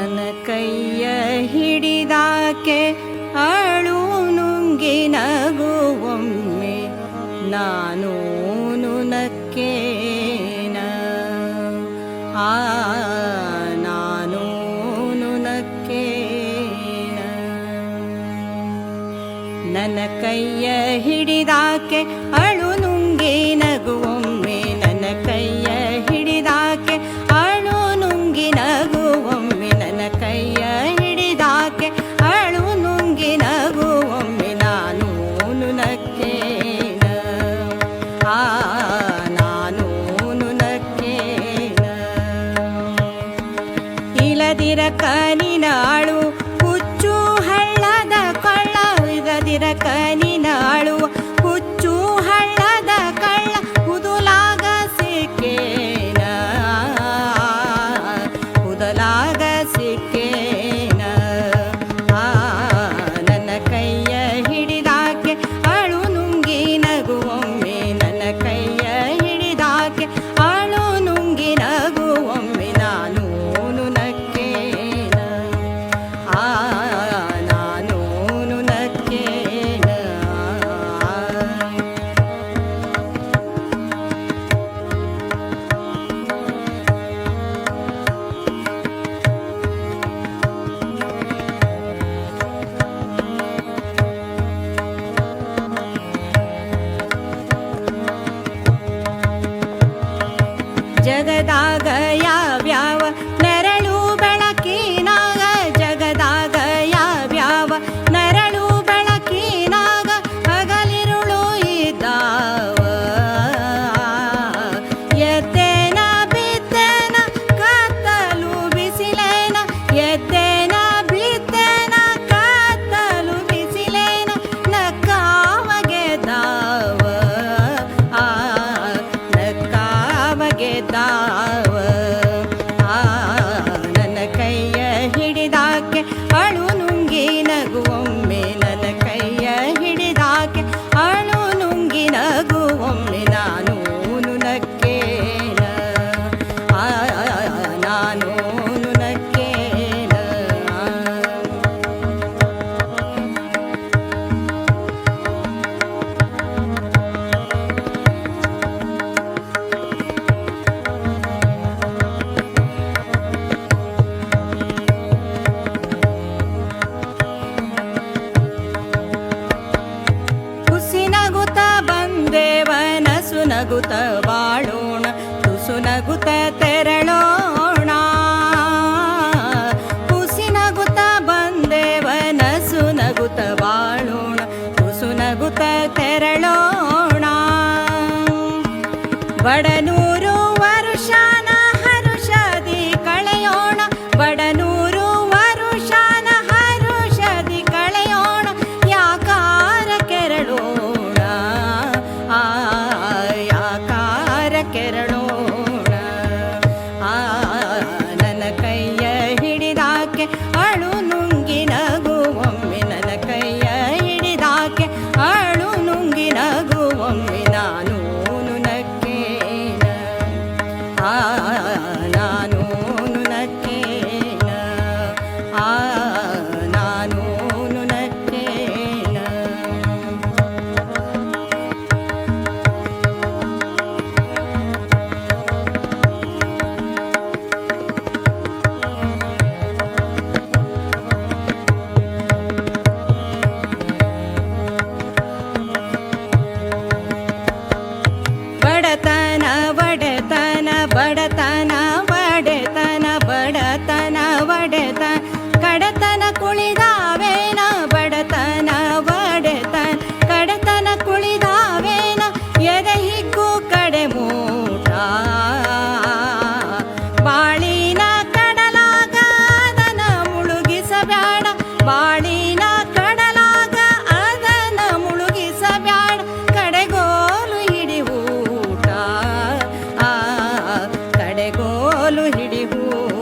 ನನ್ನ ಕೈಯ ಹಿಡಿದಾಕೆ ಅಳು ನುಂಗಿ ನಗುವೊಮ್ಮೆ ನಾನು ನಕ್ಕೇನ ನಾನು ನಕ್ಕೇನ. ನನ್ನ ಕೈಯ ಹಿಡಿದಾಕೆ ಅಳು ನುಂಗಿ ನಗುವೊಮ್ಮೆ ನನ್ನ ಕೈಯ ಹಿಡಿದಾಕೆ ಅಳು ನುಂಗಿ ನಗುವೊಮ್ಮೆ ನನ್ನ ಕೈಯ ಹಿಡಿದಾಕೆ ಅಳು ನುಂಗಿ ನಗುವೊಮ್ಮೆ ನಾನು ನಕ್ಕೇನ ನಾನು ನಕ್ಕೇನ. ಇಲದಿರ ಕನಿನಾಳು ಹುಚ್ಚು ಹಳ್ಳದ ಕೊಳ್ಳ ಇಲ್ಲದಿರ ಕನಿನಾಳು ಹುಚ್ಚು ಹಳ್ಳದ ಕಳ್ಳ ಹುದುಲಾಗ ಸಿಕ್ಕೇನ ಹುದಲಾಗ ಸಿಕ್ಕೇನ. ನನ್ನ ಕೈಯ ಹಿಡಿದಾಕೆ ಅಳು ನುಂಗಿ ನಗುವೊಮ್ಮೆ ನನ್ನ ಕೈಯ ಹಿಡಿದಾಕೆ ಅಳು ನುಂಗಿ ನಗುವೊಮ್ಮೆ ನಾನು ನಕ್ಕೇನ ನಾನು ನಕ್ಕೇನ. ಜಗದಾಗ ಯಾವ್ಯಾವ ನೆರಳು ಬೆಳಕಿನಾಗ ಜಗದಾಗ ಯಾವ್ಯಾವ ನೆರಳು ಬೆಳಕಿನಾಗ ಹಗಲಿರುಳು ಇದ್ದಾವ. ಎದ್ದೇನ ಬಿದ್ದೇನ ಕತ್ತಲು ಬಿಸಿಲೇನ ಎದ್ದೇನ ಬಿದ್ದೇನ ಕತ್ತಲು ಬಿಸಿಲೇನ ನಕ್ಕಾವ ಗೆದ್ದಾವ ನಕ್ಕಾವ ಗೆದ್ದಾವ. ನನ್ನ ಕೈಯ ಹಿಡಿದಾಕೆ ಅಳು ನುಂಗಿ ನಗುವೊಮ್ಮೆ ನನ್ನ ಕೈಯ ಹಿಡಿದಾಕೆ ಅಳು ನುಂಗಿ ನಗುವೊಮ್ಮೆ ನಾನು ನಕ್ಕೇನ ನಾನು ನಕ್ಕೇನ. ಹುಸಿನಗುತ್ತ ಬಂದೇವನ ಸುನಗುತ್ತ ಬಾಳೋಣ ತುಸುನಗುತ್ತ ತೆರಳೋಣ. ಹುಸಿನಗುತ್ತ ಬಂದೇವನ ಸುನಗುತ್ತ ಬಾಳೋಣ ತುಸುನಗುತ್ತ ತೆರಳೋಣ. ಬಡನೂರು ವರುಷಾನ ಹರುಷದಿ ಕಳೆಯೋಣ ಬಡನೂರು ವರುಷಾನ ಹರುಷದಿ ಕಳೆಯೋಣ. ಯಾಕಾರ ಕೆರಳೋಣ ಯಾಕಾರ ಕೆರಳೋಣ. ನನ್ನ ಕೈಯ ಹಿಡಿದಾಕೆ ಅಳು ನುಂಗಿ ನಗುವೊಮ್ಮೆ ನನ್ನ ಕೈಯ ಹಿಡಿದಾಕೆ ಅಳು ನುಂಗಿ ನಗುವೊಮ್ಮೆ ನಾನು ನಕ್ಕೇನ ನಾನು ನಕ್ಕೇನ ನಾನು ನಕ್ಕೇನ. ಬಡತನ ಬಡತನ ಬಡತನ ಬಡತನ ಬಡತನ ಬಡತನ ಕಡತನ ಕುಳಿದಾವೇನ ಬಡತನ ಬಡತನ ಕಡತನ ಕುಳಿದಾವೇನ ಎದೆ ಹಿಗ್ಗು ಕಡೆ ಮೂಟ. ಬಾಳಿನ ಕಡಲಾಗ ಅದನ ಮುಳುಗಿಸಬ್ಯಾಡ ಬಾಳಿನ ಕಡಲಾಗ ಅದನ ಮುಳುಗಿಸಬ್ಯಾಡ ಕಡೆಗೋಲು ಹಿಡಿಯೂಟ ಕಡೆಗೋಲು ಹಿಡಿಯೂಟ.